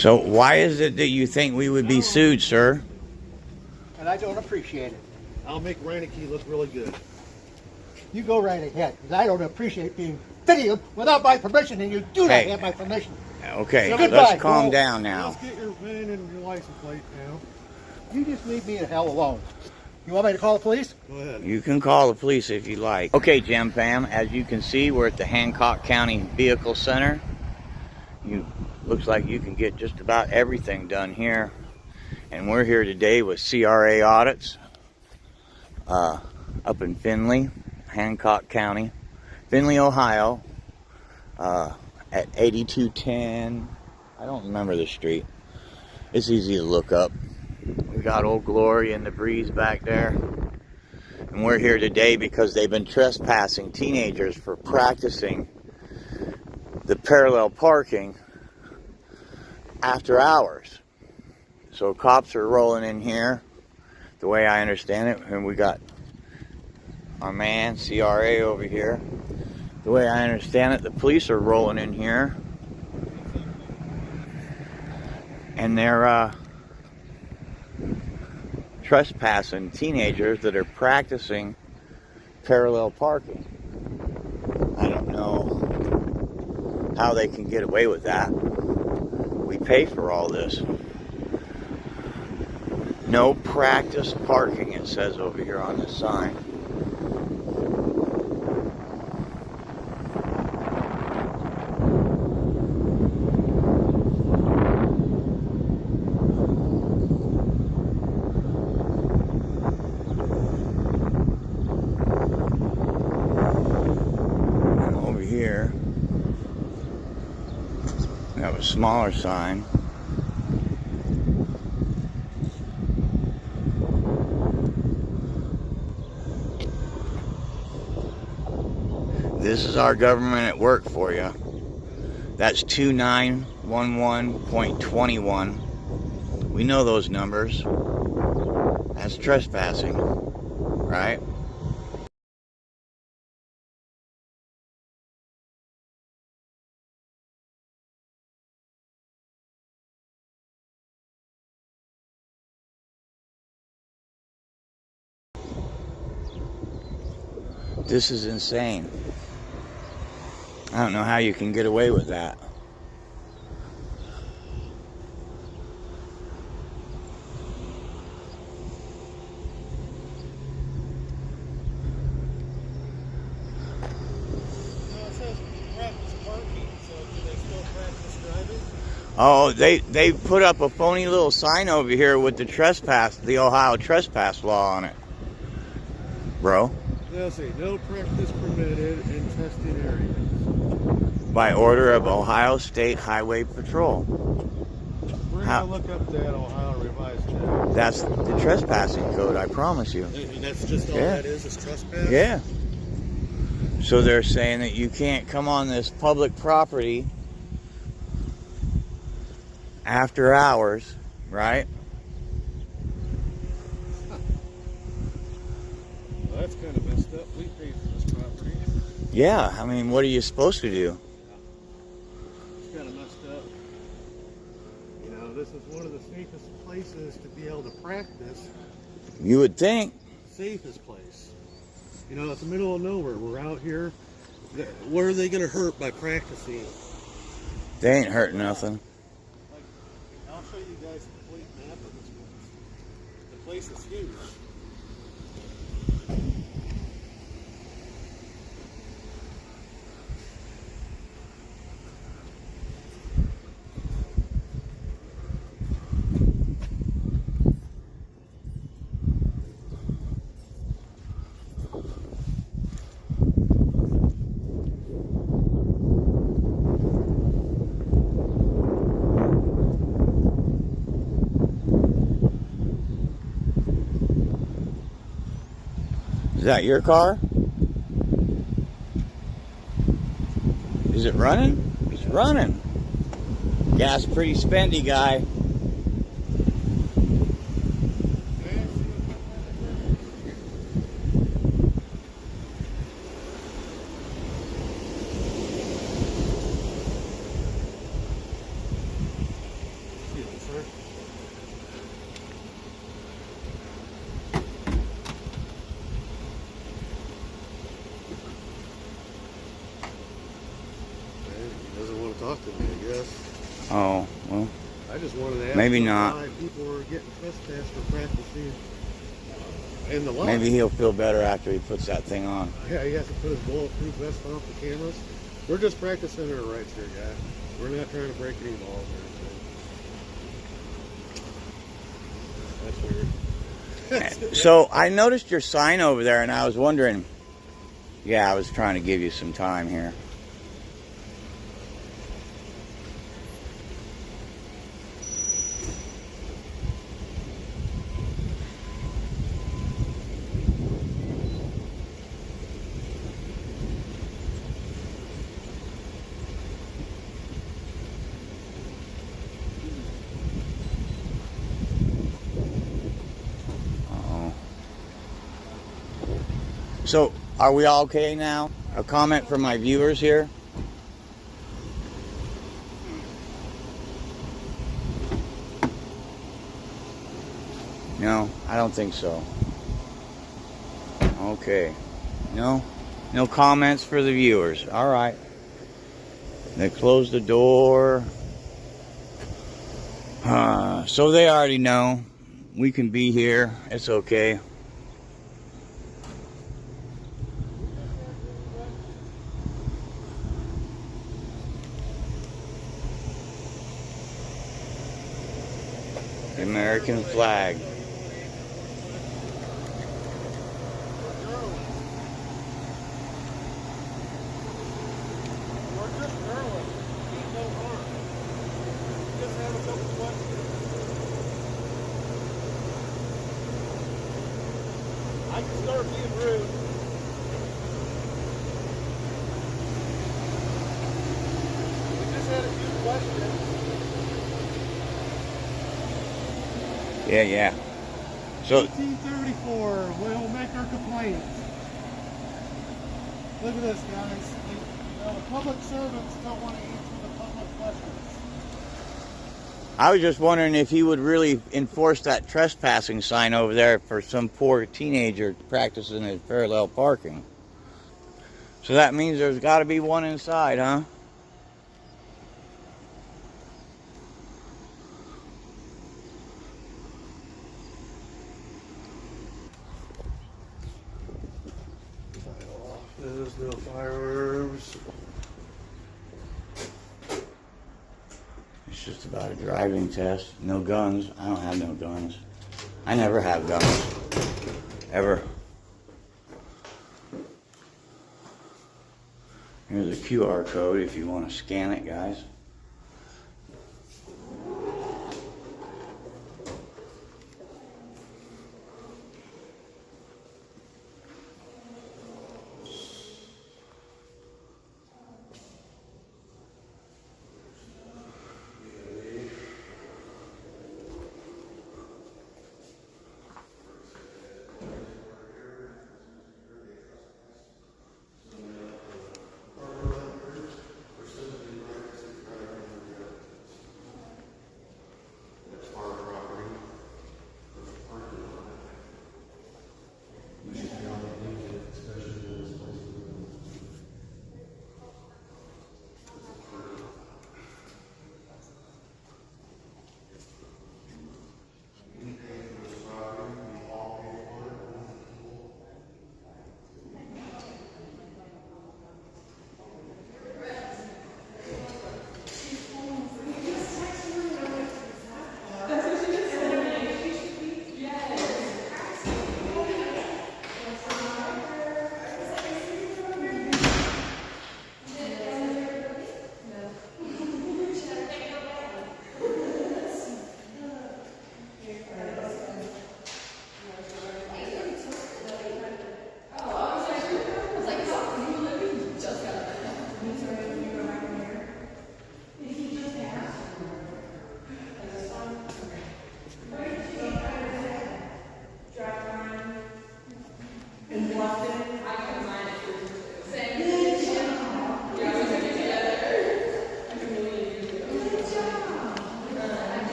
So why is it that you think we would be sued, sir? And I don't appreciate it. I'll make Reineke look really good. You go right ahead, because I don't appreciate being videoed without my permission, and you do not have my permission. Okay, Goodbye. let's calm down now. Let's get your VIN and your license plate now. You just leave me the hell alone. You want me to call the police? Go ahead. You can call the police if you like. Okay, Gem Fam, as you can see, we're at the Hancock County Vehicle Center. Looks like you can get just about everything done here. And we're here today with CRA Audits up in Findlay, Hancock County, Findlay, Ohio, at 8210. I don't remember the street. It's easy to look up. We got Old Glory and the Breeze back there. And we're here today because they've been trespassing teenagers for practicing the parallel parking after hours. So cops are rolling in here, the way I understand it, and we got our man, CRA, over here. The way I understand it, the police are rolling in here, and they're trespassing teenagers that are practicing parallel parking. I don't know how they can get away with that. We pay for all this. No practice parking, it says over here on this sign. And over here, we have a smaller sign. This is our government at work for you. That's 2911.21. We know those numbers. That's trespassing, right? This is insane. I don't know how you can get away with that. It says practice parking, so do they still practice driving? Oh, they put up a phony little sign over here with the Ohio trespass law on it. Bro. They'll say no practice permitted in tested areas. By order of Ohio State Highway Patrol. We're going to look up that Ohio Revised Code. That's the trespassing code, I promise you. And that's just all that is trespass? Yeah. So they're saying that you can't come on this public property after hours, right? Well, that's kind of messed up. We paid for this property. Yeah, I mean, what are you supposed to do? It's kind of messed up. You know, this is one of the safest places to be able to practice. You would think. Safest place. You know, it's the middle of nowhere. We're out here. What are they going to hurt by practicing? They ain't hurting nothing. Like, I'll show you guys a complete map of this place. The place is huge. Is that your car? Is it running? It's running. Gas pretty spendy, guy. talk to me, I guess. Oh, well, I just wanted to ask maybe him not. why people were getting trespassed for practicing in the lot. Maybe he'll feel better after he puts that thing on. Yeah, he has to put his bulletproof vest on for the cameras. We're just practicing our rights here, guy. We're not trying to break any laws or anything. That's weird. So I noticed your sign over there, and I was wondering. Yeah, I was trying to give you some time here. So, are we all okay now? A comment from my viewers here? No, I don't think so. Okay. No comments for the viewers. All right. They closed the door. So they already know we can be here. It's okay. The American flag. I can start being rude. We just had a few questions. Yeah. So 1834, we'll make our complaints. Look at this, guys. The public servants don't want to answer the public questions. I was just wondering if he would really enforce that trespassing sign over there for some poor teenager practicing his parallel parking. So that means there's got to be one inside, huh? There's no firearms. It's just about a driving test. No guns. I don't have no guns. I never have guns. Ever. Here's a QR code if you want to scan it, guys.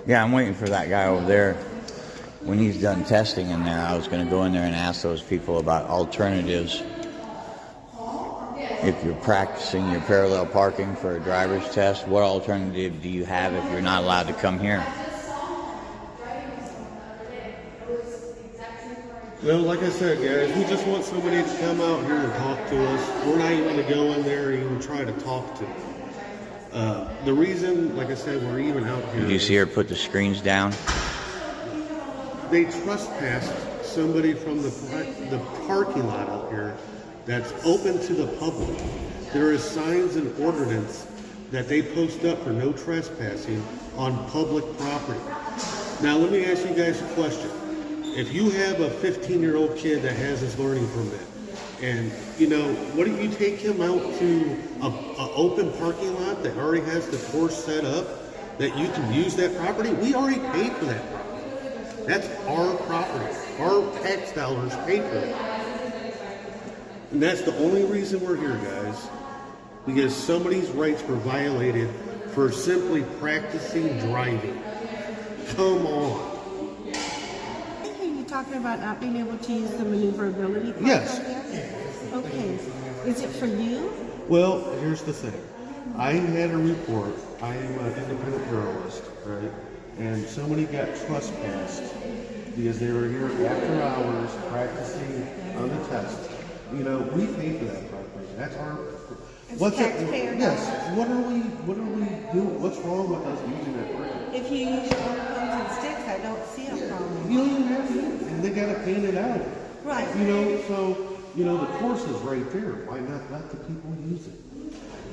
Yeah, I'm waiting for that guy over there. when he's done testing in there, I was going to go in there and ask those people about alternatives. If you're practicing your parallel parking for a driver's test, what alternative do you have if you're not allowed to come here? Well, like I said, guys, we just want somebody to come out here and talk to us. We're not even going to go in there and even try to talk to them. The reason, like I said, we're even out here. Did you see her put the screens down? They trespassed somebody from the parking lot out here that's open to the public. There is signs and ordinance that they post up for no trespassing on public property. Now, let me ask you guys a question. If you have a 15-year-old kid that has his learning permit, and what do you take him out to a open parking lot that already has the course set up that you can use that property? We already paid for that property. That's our property. Our tax dollars paid for it. And that's the only reason we're here, guys, because somebody's rights were violated for simply practicing driving. Come on. Talking about not being able to use the maneuverability part? Yes. Okay. Is it for you? Well, here's the thing. I had a report. I am an independent journalist, right? And somebody got trespassed because they were here after hours practicing on the test. We pay for that property. That's our. It's taxpayer dollars. Yes. What are we doing? What's wrong with us using that property? If you use your own guns and sticks, I don't see a problem. You don't even have to, and they got to paint it out. Right. The course is right there. Why not let the people use it?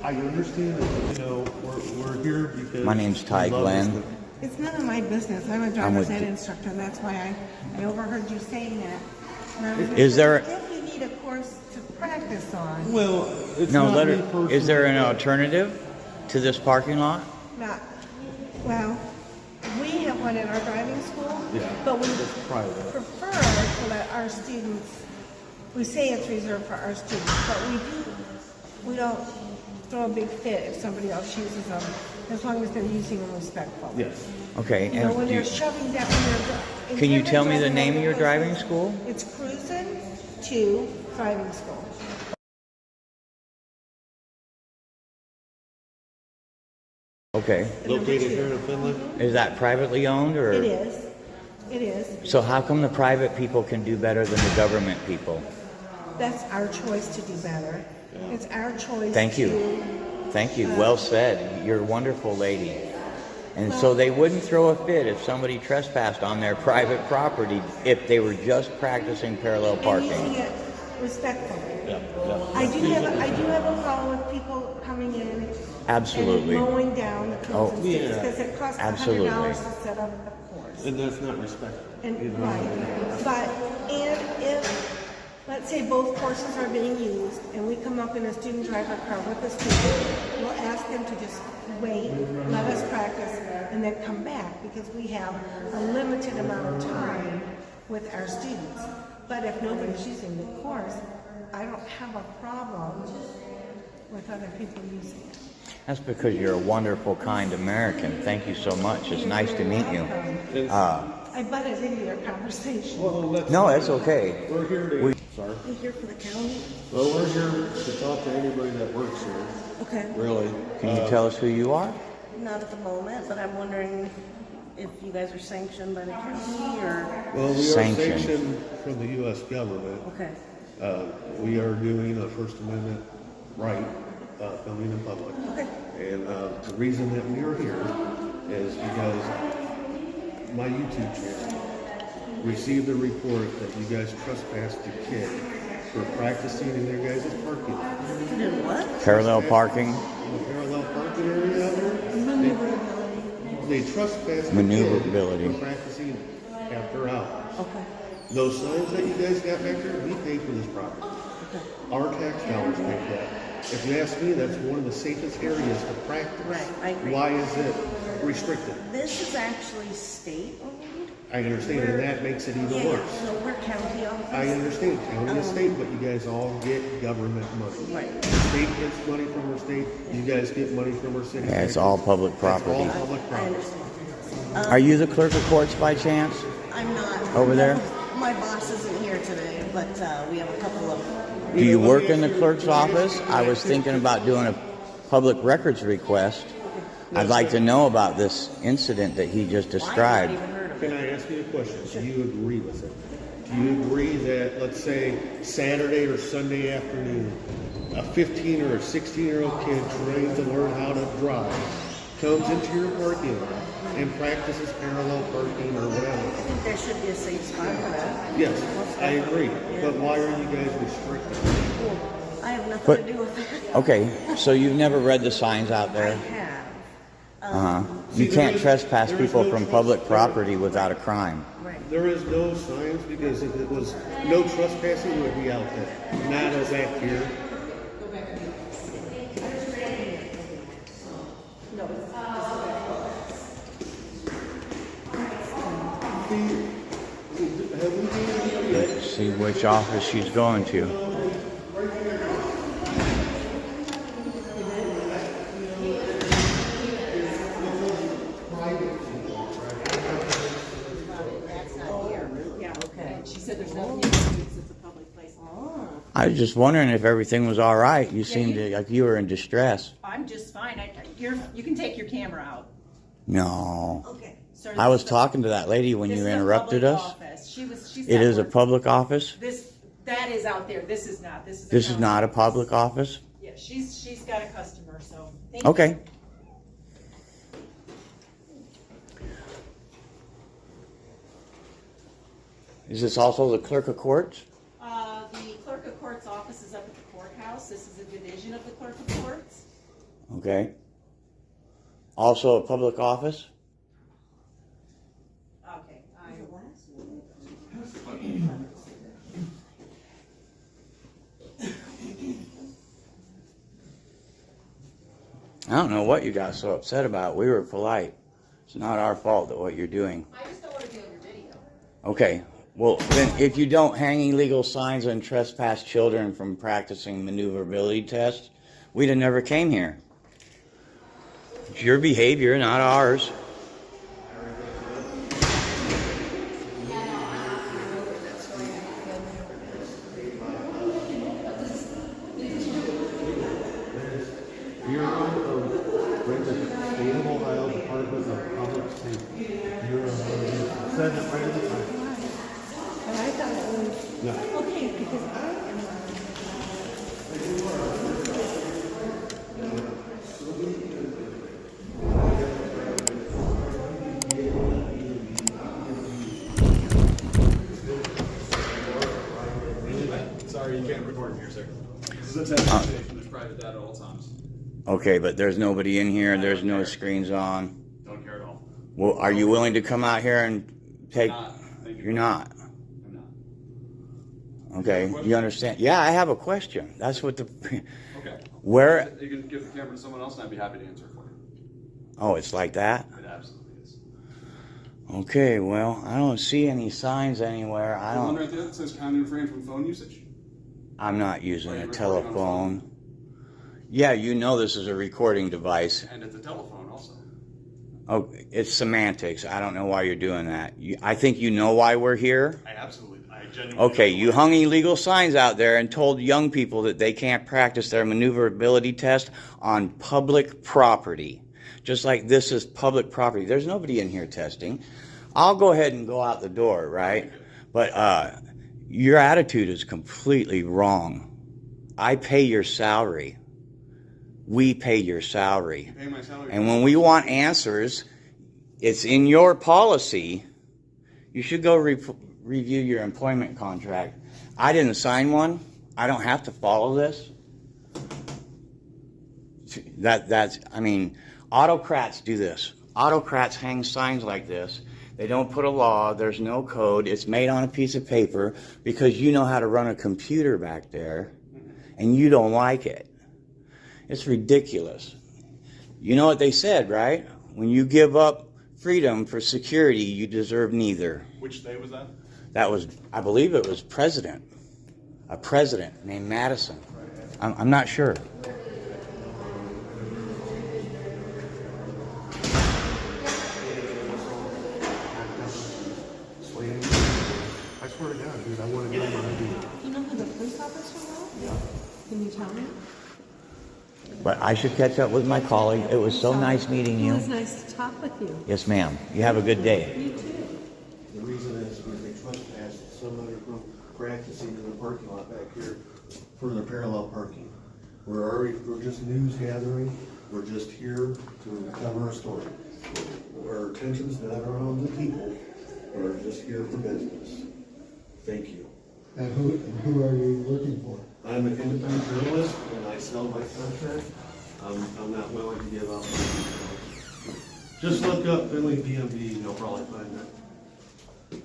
I understand that, we're here because... My name's Ty Glenn. It's none of my business. I'm a driver's ed instructor. That's why I overheard you saying that. Is there... If you need a course to practice on... Well, it's No, not let me her... personally. Is there an alternative to this parking lot? Well, we have one at our driving school, but we prefer to let our students, we say it's reserved for our students, but we don't throw a big fit if somebody else uses them, as long as they're using them respectfully. Yes. Okay. When they're shoving down, Can you tell me the name of your driving school? It's Cruisin' to Driving School. Okay. Located here in Finland? Is that privately owned or? It is. It is. So how come the private people can do better than the government people? That's our choice to do better. It's our choice. Thank you. Thank you. Well said. You're a wonderful lady. And so they wouldn't throw a fit if somebody trespassed on their private property if they were just practicing parallel parking. And using it respectfully. I do have a problem with people coming in Absolutely. and mowing down the cones and sticks because it costs Absolutely. $100 to set up the course. And that's not respectful. But if let's say both courses are being used and we come up in a student driver car with a student, we'll ask them to just wait, let us practice, and then come back because we have a limited amount of time with our students. But if nobody's using the course, I don't have a problem with other people using it. That's because you're a wonderful, kind American. Thank you so much. It's nice to meet you. I butted into your conversation. No, it's okay. We're here to... Sorry. You're here for the county? Well, we're here to talk to anybody that works here. Okay. Really. Can you tell us who you are? Not at the moment, but I'm wondering if you guys are sanctioned by the county or... Well, we are Sanctioned. sanctioned from the U.S. government. Okay. We are doing a First Amendment right, filming in public. Okay. And the reason that we are here is because my YouTube channel received a report that you guys trespassed a kid for practicing in their guys' parking lot. Did what? Parallel parking? In the parallel parking area out there. They trespassed a Maneuverability. kid for practicing after hours. Okay. Those signs that you guys got back there, we pay for this property. Okay. Our tax dollars pay for that. If you ask me, that's one of the safest areas to practice. Right, I agree. Why is it restricted? This is actually state-owned. I understand, and that makes it even worse. So we're county office. I understand, county and state, but you guys all get government money. Right. The state gets money from our state, you guys get money from our city. Yeah, it's all public It's property. all public I property. understand. Are you the clerk of courts by chance? I'm not over there? My boss isn't here today, but we have a couple of. Do you work in the clerk's office? I was thinking about doing a public records request. I'd like to know about this incident that he just described. Can I ask you a question? Do you agree with it? Do you agree that, let's say, Saturday or Sunday afternoon, a 15 or a 16-year-old kid trying to learn how to drive comes into your parking lot and practices parallel parking or whatever? I think there should be a safe spot for that. Yes, I agree. But why are you guys restricting? I have nothing to do with that. Okay, so you've never read the signs out I there? have. You can't trespass people from public property without a crime. Right. There is no signs because if it was no trespassing, it would be out there. Not as back here. Let's see which office she's going to. She said there's nothing you can do because it's a public place. I was just wondering if everything was all right. You seemed like you were in distress. I'm just fine. You can take your camera out. No. Okay. Sir, I was talking to that lady when you interrupted us. Office. She's It is a public office? That is out there. This is not. This is not a public office? Yeah, she's got a customer, so thank Okay. you. Is this also the clerk of courts? The clerk of court's office is up at the courthouse. This is a division of the clerk of courts. Okay. Also a public office? Okay. I don't know what you got so upset about. We were polite. It's not our fault that what you're doing. I just don't want to be on your video. Okay. Well, then if you don't hang illegal signs and trespass children from practicing maneuverability tests, we'd have never came here. It's your behavior, not ours. Bureau of State of Ohio Department of Public Safety. Bureau of said it right at the time. And I thought it was, No. okay, because I am. Sorry, you can't record here, sir. This is a test station. There's private data at all times. Okay, but there's nobody in here. There's no screens on. Don't care at all. Well, are you willing to come out here and take? Not. Thank you. You're not. I'm not. Okay, you understand? Yeah, I have a question. That's what the. Okay. Where? You can give the camera to someone else, and I'd be happy to answer it for you. Oh, it's like that? It absolutely is. Okay, well, I don't see any signs anywhere. I The one don't. right there that says "County refrain from phone usage." I'm not using Are you a recording on a telephone. Yeah, you know this is a recording device. And it's a telephone also. Oh, it's semantics. I don't know why you're doing that. I think you know why we're here. I genuinely. Okay, you hung illegal signs out there and told young people that they can't practice their maneuverability test on public property. Just like this is public property. There's nobody in here testing. I'll go ahead and go out the door, right? But your attitude is completely wrong. I pay your salary. We pay your salary. You pay my salary. And when we want answers, it's in your policy. You should go review your employment contract. I didn't sign one. I don't have to follow this. I mean, autocrats do this. Autocrats hang signs like this. They don't put a law. There's no code. It's made on a piece of paper because you know how to run a computer back there, and you don't like it. It's ridiculous. You know what they said, right? When you give up freedom for security, you deserve neither. Which day was that? That was, I believe it was a president named Madison. I'm not sure. dude. I want to get him on video. Do you know who the police officer was? Yeah. Can you tell me? But I should catch up with my colleague. It was so nice meeting It you. was nice to talk with you. Yes, ma'am. You have a good day. You too. The reason is because they trespassed somebody from practicing in the parking lot back here for their parallel parking. We're just news gathering. We're just here to cover a story. Our attention's not around the people. We're just here for business. Thank you. And who are you working for? I'm an independent journalist and I sell my contract. I'm not willing to give up. Just look up Finley PMB and you'll probably find that.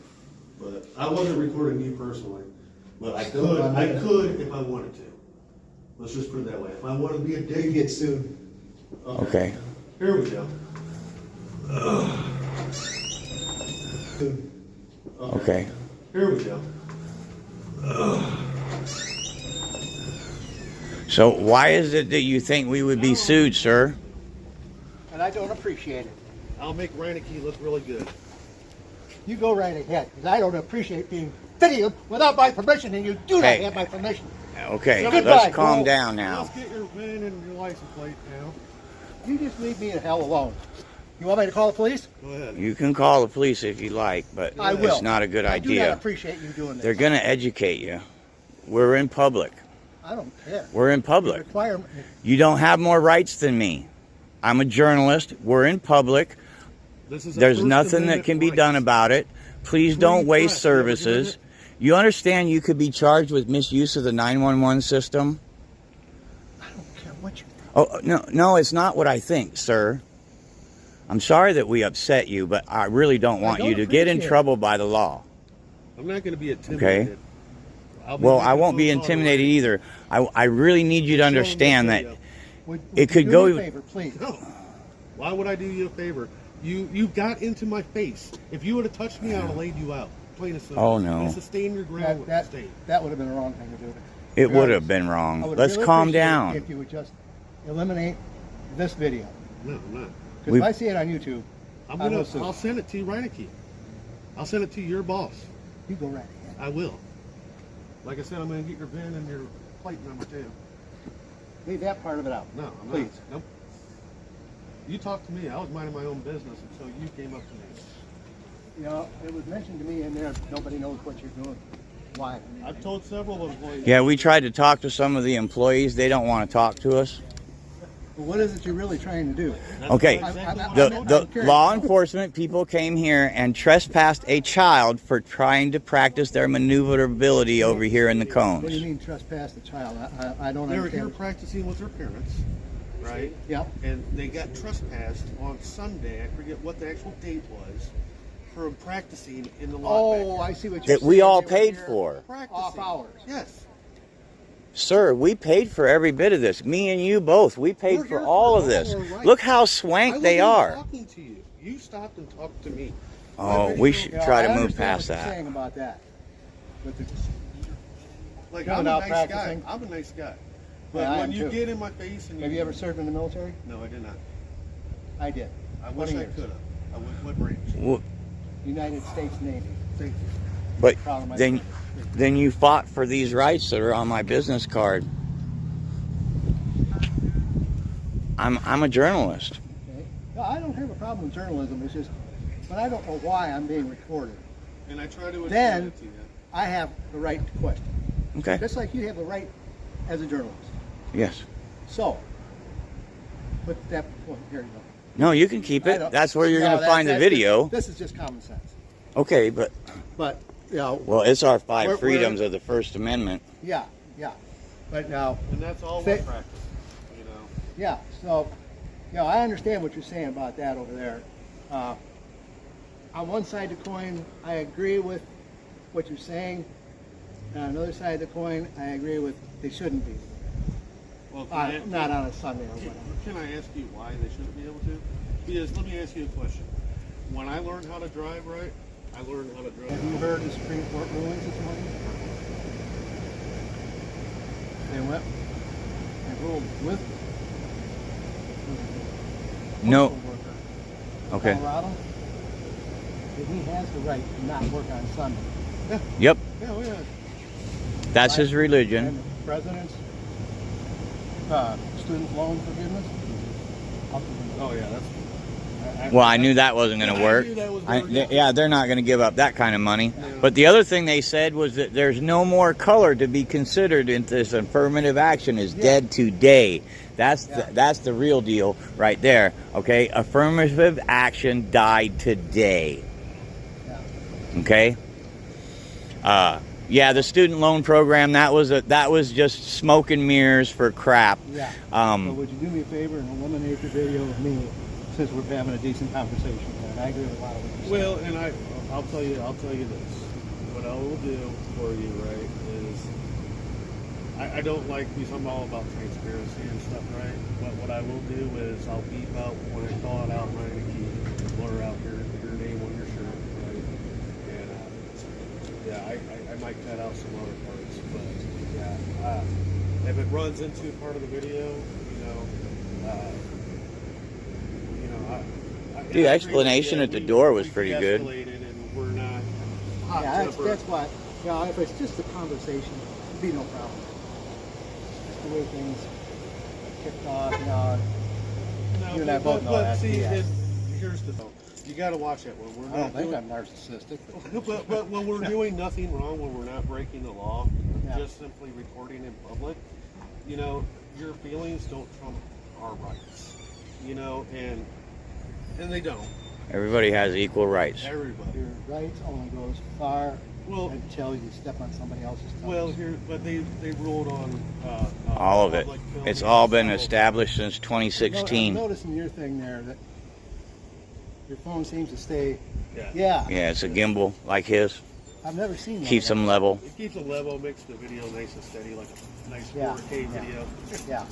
But I wasn't recording you personally, but I could if I wanted to. Let's just put it that way. If I wanted to be a dick, You get sued. Okay. Here we go. Okay. Here we go. So why is it that you think we would be sued, sir? And I don't appreciate it. I'll make Reineke look really good. You go right ahead, because I don't appreciate being videoed without my permission, and you do not Hey. have my permission. Okay, Goodbye. let's calm down now. Let's get your VIN and your license plate now. You just leave me the hell alone. You want me to call the police? Go ahead. You can call the police if you like, but I will. it's not a good I do not idea. appreciate you doing this. They're going to educate you. We're in public. I don't care. We're in You public. require. You don't have more rights than me. I'm a journalist. We're in public. This is a There's First nothing that Amendment can be right. done about it. Please don't Free waste press. You ever given services. it? You understand you could be charged with misuse of the 911 system? I don't care what you think. Oh, no, it's not what I think, sir. I'm sorry that we upset you, but I really don't want don't you to get in appreciate it. trouble by the law. I'm not going to be intimidated. Well, I won't be intimidated either. I really need you to understand that Would It you could do go- me a favor, please. No. Why would I do you a favor? You got into my face. If you would have touched me, I would have laid you out. Plain and simple. Oh, no. And sustain your ground with the That state. would have been the wrong thing to do. it would have been I wrong. would Let's really calm appreciate it down. If you would just eliminate this video. No, I'm not. Because We- if I see it on YouTube, I'm I will gonna. sue. I'll send it to Reineke. I'll send it to your boss. you go right ahead. I will. Like I said, I'm gonna get your VIN and your plate number too. Leave that part of it out. No, I'm Please. not. Nope. You talked to me. I was minding my own business until you came up to me. You know, it was mentioned to me in there, nobody knows what you're doing. Why? I've told several employees. Yeah, we tried to talk to some of the employees. They don't want to talk to us. Well, what is it you're really trying to do? That's Okay. exactly I'm- what I The, told the you. curious. law enforcement people came here and trespassed a child for trying to practice their maneuverability over here in the What do you cones. mean trespass the child? I don't They were here understand. practicing with their parents, right? Yeah. And they got trespassed on Sunday. I forget what the actual date was for practicing in the lot. Oh, back I see what you're That saying. we all They were paid here for. here. Practicing. Off hours. Yes. Sir, we paid for every bit of this. Me and you both. We paid We're for here all for of this. all our rights. Look how I swank they wasn't are. talking to you. You stopped and talked to me. Oh, we should Yeah, try I to move understand past what you're that. saying about that. But the, Like, Coming I'm a out nice practicing. guy. I'm a nice guy. But Yeah, I when am you too. get in my face and have you ever served in the military? No, I did not. I did. I wish 20 I years. could have. I went what branch? Well, United States Navy. Thank you. but Proud of my then, service. then you fought for these rights that are on my business card. I'm a journalist. Okay. No, I don't have a problem with journalism. It's just, but I don't know why I'm being recorded. And I try to explain Then- it to you. I have the right to question, Okay. just like you have the right as a journalist. Yes. So, put that point. Here you go. No, you can keep I it. don't- That's where you're No, going to that's- find the that's video. just- this is just common sense. Okay, but But you know, well, it's our 5 We're- freedoms of the First Amendment. yeah. But now, And that's all Say- we're practicing, you know. yeah. So, I understand what you're saying about that over there. On one side of the coin, I agree with what you're saying. On another side of the coin, I agree with they shouldn't be. Well, Not on a Sunday or whatever. Can I ask you why they shouldn't be able to? Because let me ask you a question. When I learned how to drive right, I learned how to drive. Have you heard the Supreme Court rulings this morning? They went and ruled with the No. postal worker, Okay. Colorado, that he has the right to not work on Sunday. Yep, Yeah, oh, yeah. that's his religion. And the president's student loan forgiveness. Oh, yeah, that's. Well, I knew that wasn't going to I work. knew that was gonna work. Yeah, they're not going to give up that kind of money. But the other thing they said was that there's no more color to be considered in this affirmative action is dead today. That's the real deal right there. Okay, affirmative action died today. Okay. Yeah, the student loan program, that was just smoke and mirrors for crap. Yeah. So would you do me a favor and eliminate the video of me, since we're having a decent conversation? And I agree with a lot of what you're saying. Well, and I'll tell you this. What I will do for you, right, is I don't like these. I'm all about transparency and stuff, right? But what I will do is I'll beep out when I call it out, Ryan, and blur out your name on your shirt, right? And yeah, I might cut out some other parts, but yeah, if it runs into part of the video, The explanation at the door was pretty good. And we're not hot Yeah, tempered. that's why. If it's just a conversation, it'd be no problem. Just the way things kicked off, No, you and I both know that. See, Yeah. here's the thing. You got to watch it when we're I not don't think doing, I'm narcissistic. but when we're doing nothing wrong, when we're not breaking the law, Yeah. just simply recording in public, your feelings don't trump our rights, and they don't. Everybody has equal rights. Everybody. Your rights only goes far Well, until you step on somebody else's toes. well, but they ruled on All of it. public filming It's all been and established since I'm 2016. noticing your thing there that your phone seems to stay. Yeah. Yeah. Yeah, it's a gimbal like his. I've never seen that. Keeps them level. It keeps it level, makes the video nice and steady, like a nice Yeah, 4K yeah. video. Yeah.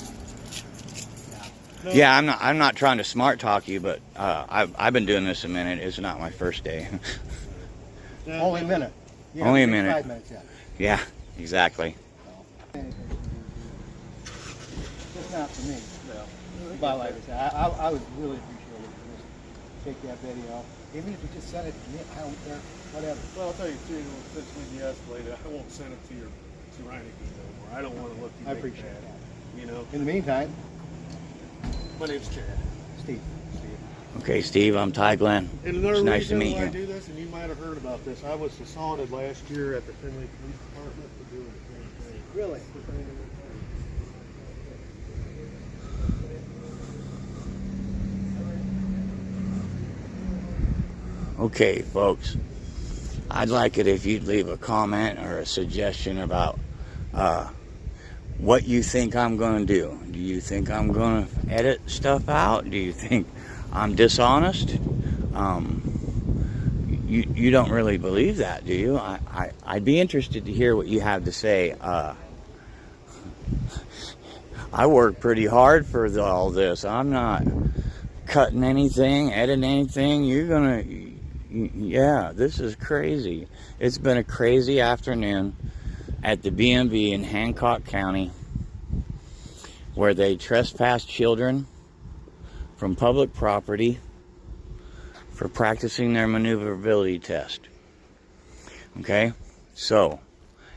No, Yeah, I'm not trying to smart talk you, but I've been doing this a minute. It's not my first day. no, Only a no. minute. You Only a haven't taken minute. 5 minutes yet. Yeah, exactly. Just not for me. But like I said, I would really appreciate it if you just take that video. Even if you just send it to me, I don't care. Whatever. Well, I'll tell you too, since we de-escalated, I won't send it to Reineke anymore. I don't want to look too I big appreciate bad. that. In the meantime, My name's Chad. Steve. Okay, Steve, I'm Ty Glenn. And another It's nice to reason meet why I you. do this, and you might have heard about this, I was assaulted last year at the Findlay Police Department for doing the same thing. Really? Okay, folks, I'd like it if you'd leave a comment or a suggestion about what you think I'm going to do. Do you think I'm going to edit stuff out? Do you think I'm dishonest? You don't really believe that, do you? I'd be interested to hear what you have to say. I work pretty hard for all this. I'm not cutting anything, editing anything. You're gonna, yeah, this is crazy. It's been a crazy afternoon at the BMV in Hancock County, where they trespass children from public property for practicing their maneuverability test. Okay, so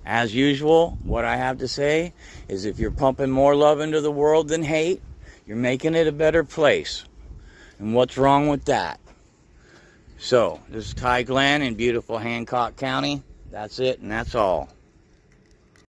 as usual, what I have to say is if you're pumping more love into the world than hate, you're making it a better place. And what's wrong with that? So, this is Ty Glenn in beautiful Hancock County. That's it, and that's all.